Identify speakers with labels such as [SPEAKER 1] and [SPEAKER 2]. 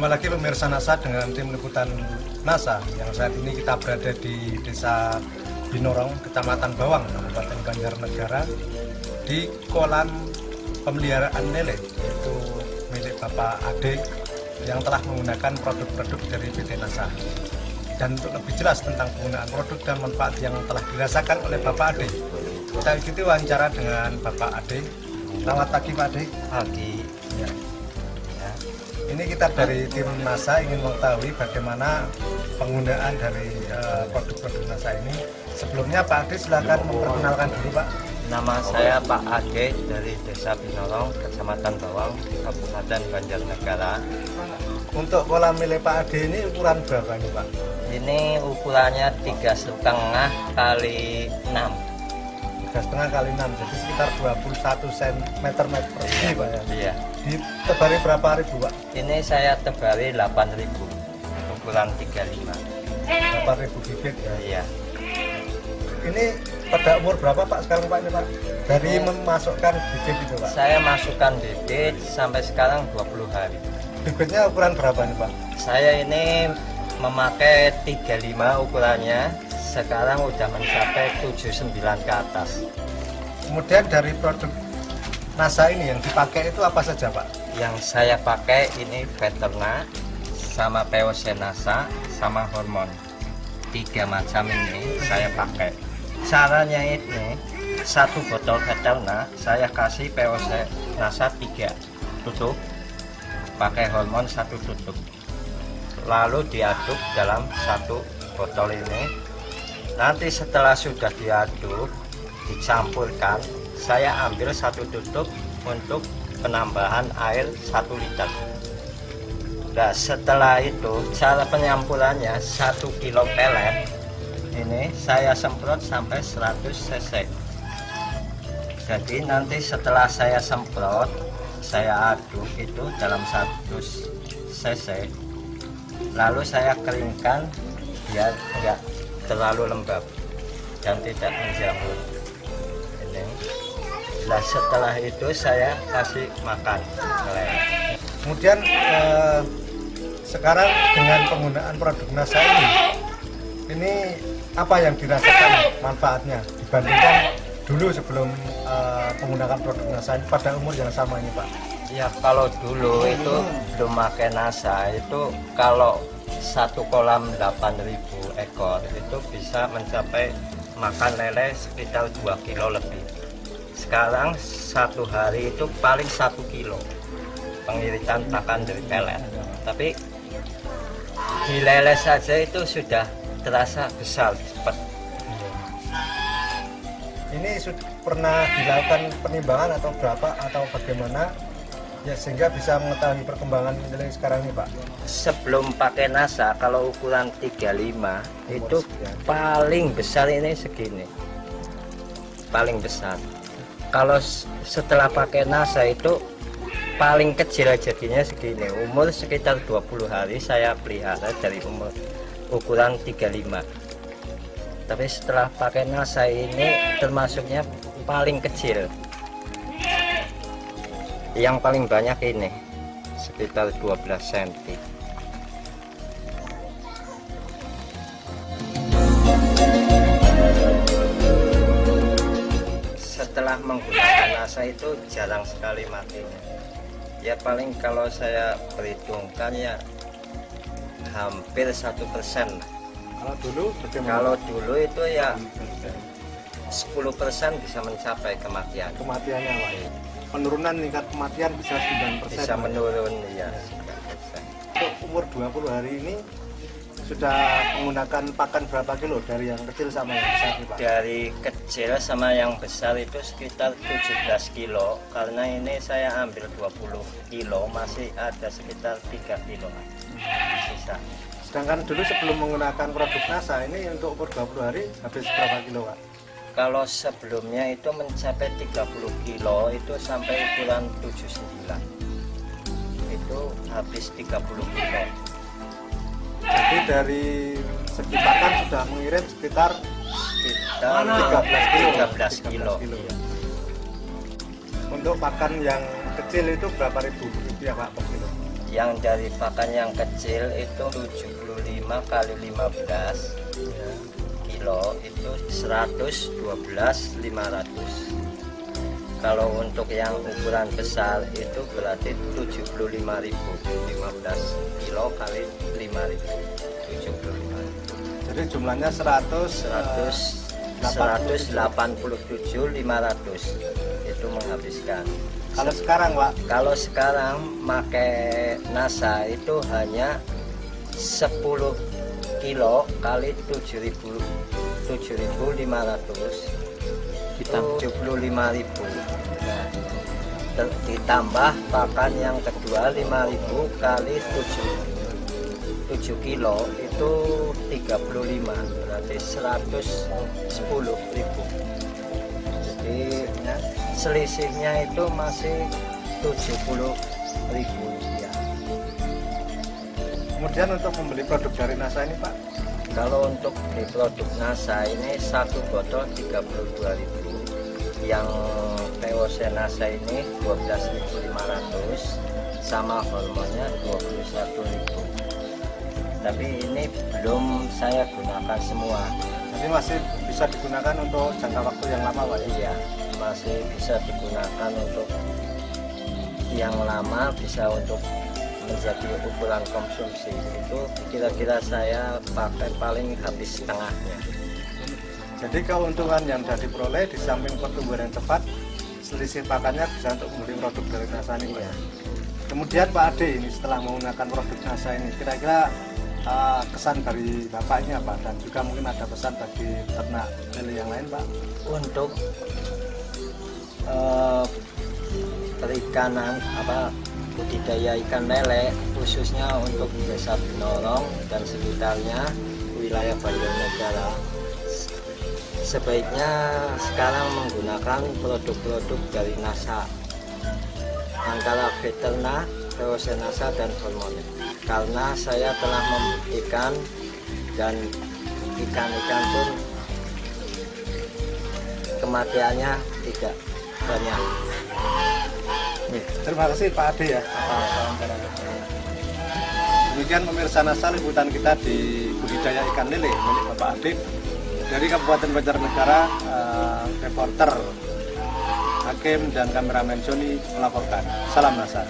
[SPEAKER 1] Jumpa lagi pemirsa NASA dengan tim liputan NASA yang saat ini kita berada di Desa Binorong, Kecamatan Bawang, Kabupaten Banjarnegara, di kolam pemeliharaan lele, yaitu milik Bapak Ade yang telah menggunakan produk-produk dari PT NASA. Dan untuk lebih jelas tentang penggunaan produk dan manfaat yang telah dirasakan oleh Bapak Ade, kita ikuti wawancara dengan Bapak Ade. Selamat pagi Pak Ade.
[SPEAKER 2] Pagi.
[SPEAKER 1] Ya. Ini kita dari tim NASA ingin mengetahui bagaimana penggunaan dari produk-produk NASA ini. Sebelumnya Pak Ade silakan memperkenalkan dulu Pak.
[SPEAKER 2] Nama saya Pak Ade dari Desa Binorong, Kecamatan Bawang, Kabupaten Banjarnegara.
[SPEAKER 1] Untuk kolam milik Pak Ade ini ukuran berapa nih Pak?
[SPEAKER 2] Ini ukurannya 3,5 kali 6.
[SPEAKER 1] 3,5 kali 6, jadi sekitar 21 cm persegi Pak ya?
[SPEAKER 2] Iya.
[SPEAKER 1] Ditebari berapa ribu Pak?
[SPEAKER 2] Ini saya tebari 8.000, ukuran 35.
[SPEAKER 1] 8.000 bibit ya?
[SPEAKER 2] Iya.
[SPEAKER 1] Ini pada umur berapa Pak sekarang Pak ini Pak? Dari memasukkan bibit itu Pak?
[SPEAKER 2] Saya masukkan bibit sampai sekarang 20 hari.
[SPEAKER 1] Bibitnya ukuran berapa nih Pak?
[SPEAKER 2] Saya ini memakai 35 ukurannya, sekarang udah mencapai 79 ke atas.
[SPEAKER 1] Kemudian dari produk NASA ini yang dipakai itu apa saja Pak?
[SPEAKER 2] Yang saya pakai ini Veterna, sama POC NASA, sama hormon. 3 macam ini saya pakai. Caranya ini, 1 botol Veterna saya kasih POC NASA 3 tutup, pakai hormon 1 tutup, lalu diaduk dalam 1 botol ini. Nanti setelah sudah diaduk, dicampurkan, saya ambil 1 tutup untuk penambahan air 1 liter. Nah, setelah itu cara penyampurannya 1 kilo pelet ini saya semprot sampai 100 cc. Jadi nanti setelah saya semprot, saya aduk itu dalam 100 cc, lalu saya keringkan biar enggak terlalu lembab dan tidak menjamur ini. Nah, setelah itu saya kasih makan lele.
[SPEAKER 1] Kemudian sekarang dengan penggunaan produk NASA ini apa yang dirasakan manfaatnya dibandingkan dulu sebelum menggunakan produk NASA ini pada umur yang sama ini Pak?
[SPEAKER 2] Ya, kalau dulu itu belum pakai NASA itu kalau 1 kolam 8.000 ekor itu bisa mencapai makan lele sekitar 2 kilo lebih. Sekarang 1 hari itu paling 1 kilo pengiritan pakan dari pelet. Tapi di lele saja itu sudah terasa besar cepat.
[SPEAKER 1] Ini sudah pernah dilakukan penimbangan atau berapa atau bagaimana ya sehingga bisa mengetahui perkembangan nilai sekarang ini Pak?
[SPEAKER 2] Sebelum pakai NASA kalau ukuran 35 itu paling besar ini segini, paling besar. Kalau setelah pakai NASA itu paling kecil jadinya segini. Umur sekitar 20 hari saya pelihara dari umur ukuran 35. Tapi setelah pakai NASA ini termasuknya paling kecil. Yang paling banyak ini sekitar 12 cm. Setelah menggunakan NASA itu jarang sekali matinya. Ya paling kalau saya perhitungkan ya hampir 1%.
[SPEAKER 1] Kalau dulu bagaimana?
[SPEAKER 2] Kalau dulu itu ya 10% bisa mencapai kematian.
[SPEAKER 1] Kematiannya Pak? Penurunan tingkat kematian bisa 9%.
[SPEAKER 2] Bisa menurun ya.
[SPEAKER 1] Untuk umur 20 hari ini sudah menggunakan pakan berapa kilo dari yang kecil sama yang besar nih Pak?
[SPEAKER 2] Dari kecil sama yang besar itu sekitar 17 kilo, karena ini saya ambil 20 kilo, masih ada sekitar 3 kilo sisa.
[SPEAKER 1] Sedangkan dulu sebelum menggunakan produk NASA ini untuk umur 20 hari habis berapa kilo Pak?
[SPEAKER 2] Kalau sebelumnya itu mencapai 30 kilo itu sampai ukuran 79, itu habis 30 kilo.
[SPEAKER 1] Jadi dari segi pakan sudah mengirim sekitar
[SPEAKER 2] 13 kilo.
[SPEAKER 1] Ya. Untuk pakan yang kecil itu berapa ribu rupiah Pak per kilo?
[SPEAKER 2] Yang dari pakan yang kecil itu 75 kali 15
[SPEAKER 1] Ya.
[SPEAKER 2] kilo itu 112.500. Kalau untuk yang ukuran besar itu berarti 75.000, 15 kilo kali 5.000, 75.000.
[SPEAKER 1] Jadi jumlahnya
[SPEAKER 2] 187.500 itu menghabiskan.
[SPEAKER 1] Kalau sekarang Pak,
[SPEAKER 2] Kalau sekarang pakai NASA itu hanya 10 kilo kali 7.500 75.000. Nah, ditambah pakan yang kedua 5.000 kali 7 kilo itu 35, berarti 110.000. Jadi ya, selisihnya itu masih 70.000 ya.
[SPEAKER 1] kemudian untuk membeli produk dari NASA ini Pak,
[SPEAKER 2] Kalau untuk di produk NASA ini satu botol 32.000, yang POC NASA ini 12.500, sama hormonnya 21.000. Tapi ini belum saya gunakan semua.
[SPEAKER 1] jadi masih bisa digunakan untuk jangka waktu yang lama Pak.
[SPEAKER 2] Iya, masih bisa digunakan untuk yang lama, bisa untuk menjadi ukuran konsumsi. Itu kira-kira saya pakai paling habis setengahnya.
[SPEAKER 1] Jadi keuntungan yang sudah diperoleh di samping pertumbuhan yang cepat, selisih pakannya bisa untuk membeli produk dari NASA ini Pak.
[SPEAKER 2] Iya.
[SPEAKER 1] Kemudian Pak Ade ini setelah menggunakan produk NASA ini, kira-kira kesan dari Bapak ini apa? Dan juga mungkin ada pesan bagi ternak lele yang lain Pak?
[SPEAKER 2] Untuk perikanan budidaya ikan lele, khususnya untuk desa Binorong dan sekitarnya, wilayah Banjarnegara, sebaiknya sekarang menggunakan produk-produk dari NASA, antara Veterna, POC NASA, dan hormon. Karena saya telah membuktikan dan ikan-ikan pun kematiannya tidak banyak.
[SPEAKER 1] Terima kasih Pak Ade ya. Demikian pemirsa NASA, liputan kita di budidaya ikan lele milik Bapak Ade dari Kabupaten Banjarnegara. Reporter Hakim dan kameramen Joni melaporkan. Salam NASA.